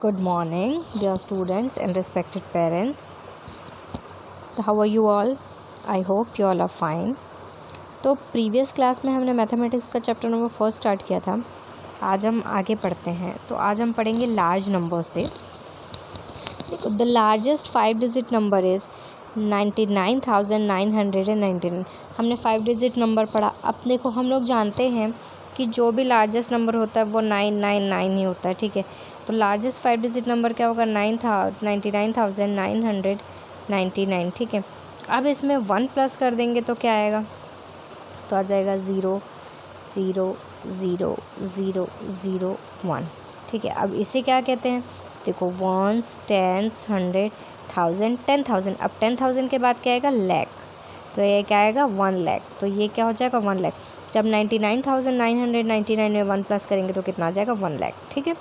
Good morning, dear students and respected parents. How are you all? I hope you all are fine. तो previous class में हमने mathematics का chapter number 1 start किया था. आज हम आगे पढ़ते हैं. तो आज हम पढ़ेंगे लार्ज नंबर से. The largest 5 digit number is 99,999. हमने 5 डिजिट नंबर पढ़ा. अब देखो हम लोग जानते हैं कि जो भी लार्जेस्ट नंबर होता है वो 999 ही होता है. ठीक है, तो लार्जेस्ट 5 डिजिट नंबर क्या होगा? 99,999. ठीक है, अब इसमें 1 प्लस कर देंगे तो क्या आएगा? तो आ जाएगा 0 0 0 0 0 1. ठीक है, अब इसे क्या कहते हैं? देखो वंस, टेंस, 100, 1000, 10,000. अब 10,000 के बाद क्या आएगा? लैख. तो ये क्या आएगा? 1 लाख. तो ये क्या हो जाएगा? 1 लाख. जब 99,999 में 1 प्लस करेंगे तो कितना आ जाएगा? 1 लाख. ठीक है,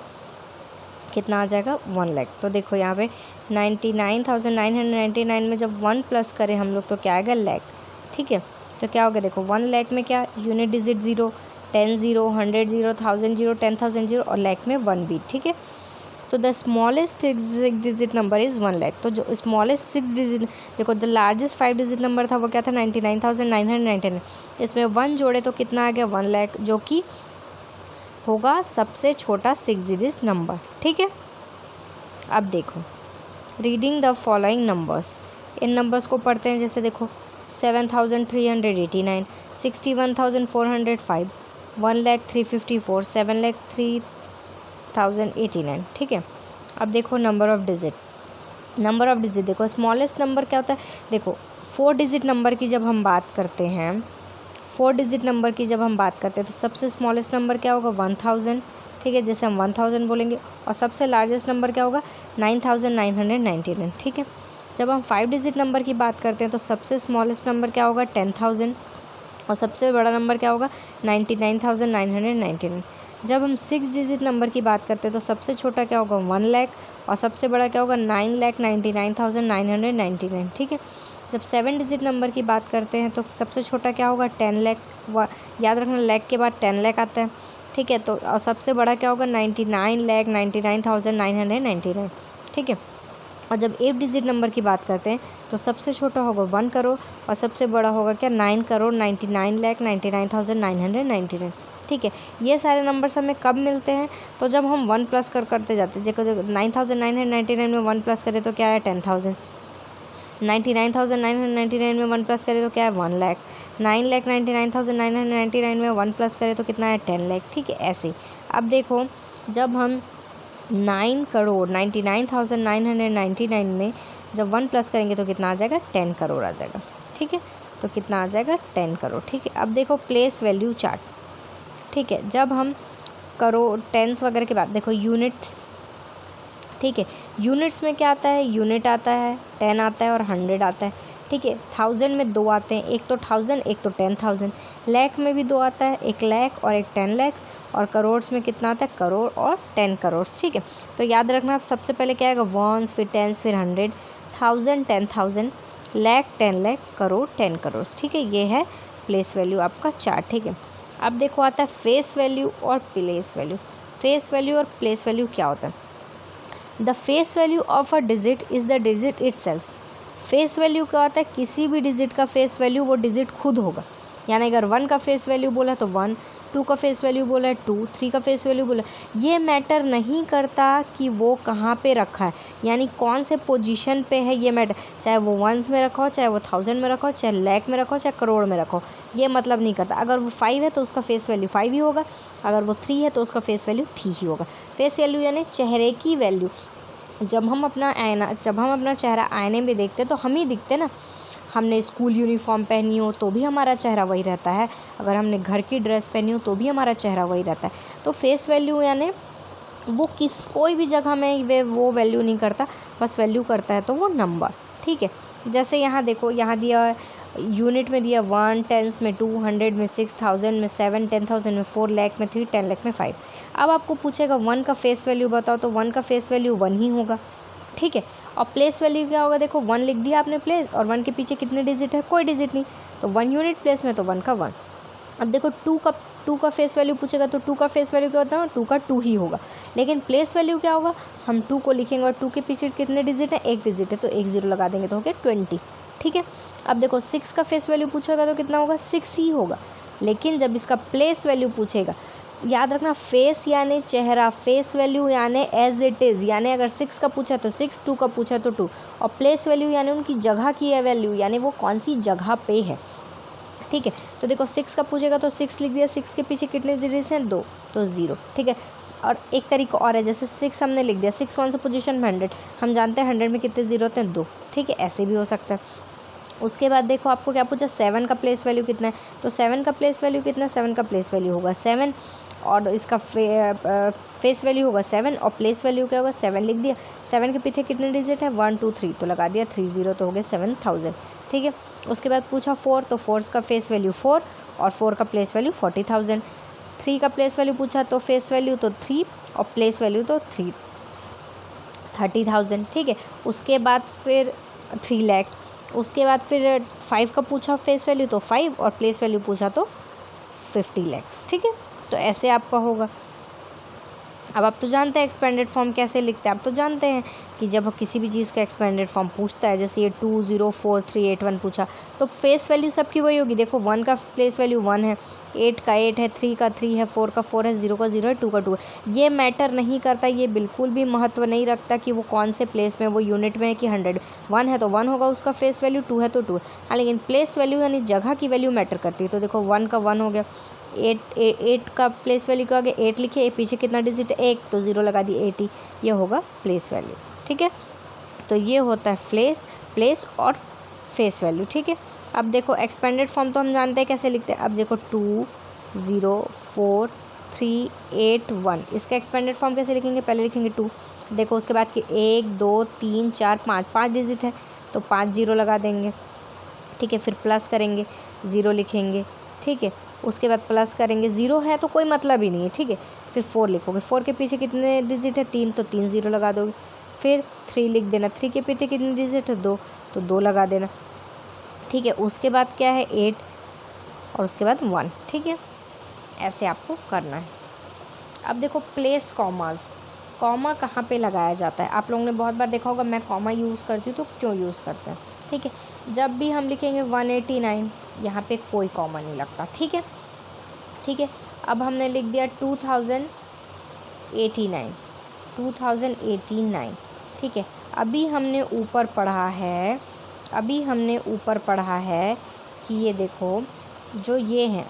कितना आ जाएगा? 1 लाख. तो देखो यहाँ पे 99,999 में जब 1 प्लस करें हम लोग तो क्या आएगा? लैख. ठीक है, तो क्या होगा? देखो 1 लाख में क्या यूनिट डिजिट 0, 10 0, 100 0, 1000 0, 10,000 0 और लाख में 1 भी. ठीक है, तो the smallest 6 digit number is 1 lakh. तो जो स्मॉलेस्ट 6 डिजिट, देखो द लार्जेस्ट 5 डिजिट नंबर था वो क्या था? 99,999. इसमें 1 जोड़े तो कितना आ गया? 1 लाख, जो कि होगा सबसे छोटा 6 डिजिट नंबर. ठीक है, अब देखो reading the following numbers. In numbers को पढ़ते हैं. जैसे देखो 7,389, 61,405, 1,03,54, 7,03,089. ठीक है, अब देखो नंबर ऑफ़ डिजिट. देखो स्मॉलेस्ट नंबर क्या होता है? देखो 4 डिजिट नंबर की जब हम बात करते हैं, 4 डिजिट नंबर की जब हम बात करते हैं तो सबसे स्मॉलेस्ट नंबर क्या होगा? 1000. ठीक है, जैसे हम 1000 बोलेंगे. और सबसे लार्जेस्ट नंबर क्या होगा? 9,999. ठीक है, जब हम 5 डिजिट नंबर की बात करते हैं तो सबसे स्मॉलेस्ट नंबर क्या होगा? 10,000. और सबसे बड़ा नंबर क्या होगा? 99,999. जब हम 6 डिजिट नंबर की बात करते हैं तो सबसे छोटा क्या होगा? 1 लाख. और सबसे बड़ा क्या होगा? 9,99,999. ठीक है, जब 7 डिजिट नंबर की बात करते हैं तो सबसे छोटा क्या होगा? 10 लाख. याद रखना लाख के बाद 10 लाख आता है. ठीक है, तो और सबसे बड़ा क्या होगा? 99,99,999. ठीक है, और जब 8 डिजिट नंबर की बात करते हैं तो सबसे छोटा होगा 1 करोड़ और सबसे बड़ा होगा क्या? 9,99,99,999. ठीक है, ये सारे नंबर्स हमें कब मिलते हैं? तो जब हम 1 प्लस करते जाते हैं. देखो 9,999 में 1 प्लस करें तो क्या है? 10,000. 99,999 में 1 प्लस करें तो क्या है? 1 लाख. 9,99,999 में 1 प्लस करें तो कितना है? 10 लाख. ठीक है, ऐसे. अब देखो जब हम 9,99,999 में जब 1 प्लस करेंगे तो कितना आ जाएगा? 10 करोड़ आ जाएगा. ठीक है, तो कितना आ जाएगा? 10 करोड़. ठीक है, अब देखो प्लेस वैल्यू चार्ट. ठीक है, जब हम करोड़, टेंस वगैरह की बात, देखो यूनिट्स. ठीक है, यूनिट्स में क्या आता है? यूनिट आता है, 10 आता है और 100 आता है. ठीक है, 1000 में 2 आते हैं, एक तो 1000 एक तो 10,000. लाख में भी 2 आता है, एक लाख और एक 10 लाख. और करोड़ में कितना आता है? करोड़ और 10 करोड़. ठीक है, तो याद रखना आप सबसे पहले क्या आएगा? वंस, फिर टेंस, फिर 100, 1000, 10,000, लाख, 10 लाख, करोड़, 10 करोड़. ठीक है, ये है प्लेस वैल्यू आपका चार्ट. ठीक है, अब देखो आता है फेस वैल्यू और प्लेस वैल्यू. फेस वैल्यू और प्लेस वैल्यू क्या होता है? The face value of a digit is the digit itself. Face value क्या होता है? किसी भी डिजिट का फेस वैल्यू वो डिजिट खुद होगा. यानी अगर 1 का फेस वैल्यू बोला तो 1, 2 का फेस वैल्यू बोला है 2, 3 का फेस वैल्यू बोला. ये मैटर नहीं करता कि वो कहाँ पे रखा है, यानी कौन से पोजीशन पे है. ये मैटर, चाहे वो वंस में रखा हो, चाहे वो 1000 में रखा हो, चाहे लाख में रखा हो, चाहे करोड़ में रखा हो, ये मतलब नहीं करता. अगर वो 5 है तो उसका फेस वैल्यू 5 ही होगा. अगर वो 3 है तो उसका फेस वैल्यू 3 ही होगा. फेस वैल्यू यानी चेहरे की वैल्यू. जब हम अपना चेहरा आईने में देखते तो हम ही दिखते ना. हमने स्कूल यूनिफॉर्म पहनी हो तो भी हमारा चेहरा वही रहता है. अगर हमने घर की ड्रेस पहनी हो तो भी हमारा चेहरा वही रहता है. तो फेस वैल्यू यानी वो कोई भी जगह में वो वैल्यू नहीं करता, बस वैल्यू करता है तो वो नंबर. ठीक है, जैसे यहाँ देखो, यहाँ दिया यूनिट में दिया 1, टेंस में 2, 100 में 6, 1000 में 7, 10,000 में 4, लाख में 3, 10 लाख में 5. अब आपको पूछेगा 1 का फेस वैल्यू बताओ, तो 1 का फेस वैल्यू 1 ही होगा. ठीक है, और प्लेस वैल्यू क्या होगा? देखो 1 लिख दिया आपने प्लेस, और 1 के पीछे कितने डिजिट है? कोई डिजिट नहीं, तो 1 यूनिट प्लेस में तो 1 का 1. अब देखो 2 2 का फेस वैल्यू पूछेगा तो 2 का फेस वैल्यू क्या होता है, 2 का 2 ही होगा। लेकिन प्लेस वैल्यू क्या होगा, हम 2 को लिखेंगे और 2 के पीछे कितने डिजिट है, 1 डिजिट है, तो 1 0 लगा देंगे तो हो गया 20। ठीक है, अब देखो 6 का फेस वैल्यू पूछेगा तो कितना होगा, 6 ही होगा। लेकिन जब इसका प्लेस वैल्यू पूछेगा, याद रखना फेस यानी चेहरा, फेस वैल्यू यानी एज इट इज़, यानी अगर 6 का पूछा तो 6, 2 का पूछा तो 2, और प्लेस वैल्यू यानी उनकी जगह की है वैल्यू, यानी वो कौन सी जगह पे है। ठीक है, तो देखो 6 का पूछेगा तो 6 लिख दिया, 6 के पीछे कितने जीरोस हैं, 2, तो 0। ठीक है, और एक तरीका और है, जैसे 6 हमने लिख दिया, 6 कौन सा पोजीशन में, 100, हम जानते हैं 100 में कितने जीरो होते हैं, 2। ठीक है, ऐसे भी हो सकता है। उसके बाद देखो आपको क्या पूछा, 7 का प्लेस वैल्यू कितना है, तो 7 का प्लेस वैल्यू कितना है, 7 का प्लेस वैल्यू होगा 7, और इसका फेस वैल्यू होगा 7, और प्लेस वैल्यू क्या होगा, 7 लिख दिया। 7 के पीछे कितने डिजिट है, 1 2 3, तो लगा दिया 3 0, तो हो गया 7000। ठीक है, उसके बाद पूछा 4, तो 4 का फेस वैल्यू 4 और 4 का प्लेस वैल्यू 40,000। 3 का प्लेस वैल्यू पूछा तो फेस वैल्यू तो 3 और प्लेस वैल्यू तो 30,000। ठीक है, उसके बाद फिर 3 लाख। उसके बाद फिर 5 का पूछा फेस वैल्यू तो 5 और प्लेस वैल्यू पूछा तो 50 लाख। ठीक है, तो ऐसे आपका होगा। अब आप तो जानते हैं एक्सपेंडेड फॉर्म कैसे लिखते हैं, आप तो जानते हैं कि जब किसी भी चीज़ का एक्सपेंडेड फॉर्म पूछता है, जैसे ये 204381 पूछा, तो फेस वैल्यू सबकी वही होगी। देखो 1 का प्लेस वैल्यू 1 है, 8 का 8 है, 3 का 3 है, 4 का 4 है, 0 का 0 है, 2 का 2 है। ये मैटर नहीं करता, ये बिल्कुल भी महत्व नहीं रखता कि वो कौन से प्लेस में, वो यूनिट में है कि 100। 1 है तो 1 होगा उसका फेस वैल्यू, 2 है तो 2 है। हाँ, लेकिन प्लेस वैल्यू यानी जगह की वैल्यू मैटर करती है। तो देखो 1 का 1 हो गया, 8 का प्लेस वैल्यू क्या हो गया, 8 लिखे, पीछे कितना डिजिट है, 1, तो 0 लगा दी, 80, ये होगा प्लेस वैल्यू। ठीक है, तो ये होता है प्लेस और फेस वैल्यू। ठीक है, अब देखो एक्सपेंडेड फॉर्म तो हम जानते हैं कैसे लिखते हैं। अब देखो 2 0 4 3 8 1, इसका एक्सपेंडेड फॉर्म कैसे लिखेंगे, पहले लिखेंगे 2, देखो उसके बाद कि 1 2 3 4 5 डिजिट है, तो 5 0 लगा देंगे। ठीक है, फिर प्लस करेंगे, 0 लिखेंगे। ठीक है, उसके बाद प्लस करेंगे, 0 है तो कोई मतलब ही नहीं है। ठीक है, फिर 4 लिखोगे, 4 के पीछे कितने डिजिट है, 3, तो 3 0 लगा दोगे। फिर 3 लिख देना, 3 के पीछे कितने डिजिट है, 2, तो 2 लगा देना। ठीक है, उसके बाद क्या है 8 और उसके बाद 1। ठीक है, ऐसे आपको करना है। अब देखो प्लेस कॉमास, कॉमा कहाँ पे लगाया जाता है, आप लोगों ने बहुत बार देखा होगा मैं कॉमा यूज़ करती हूँ, तो क्यों यूज़ करते हैं। ठीक है, जब भी हम लिखेंगे 189, यहाँ पे कोई कॉमा नहीं लगता। ठीक है, ठीक है, अब हमने लिख दिया 2089। ठीक है, अभी हमने ऊपर पढ़ा है कि ये देखो जो ये हैं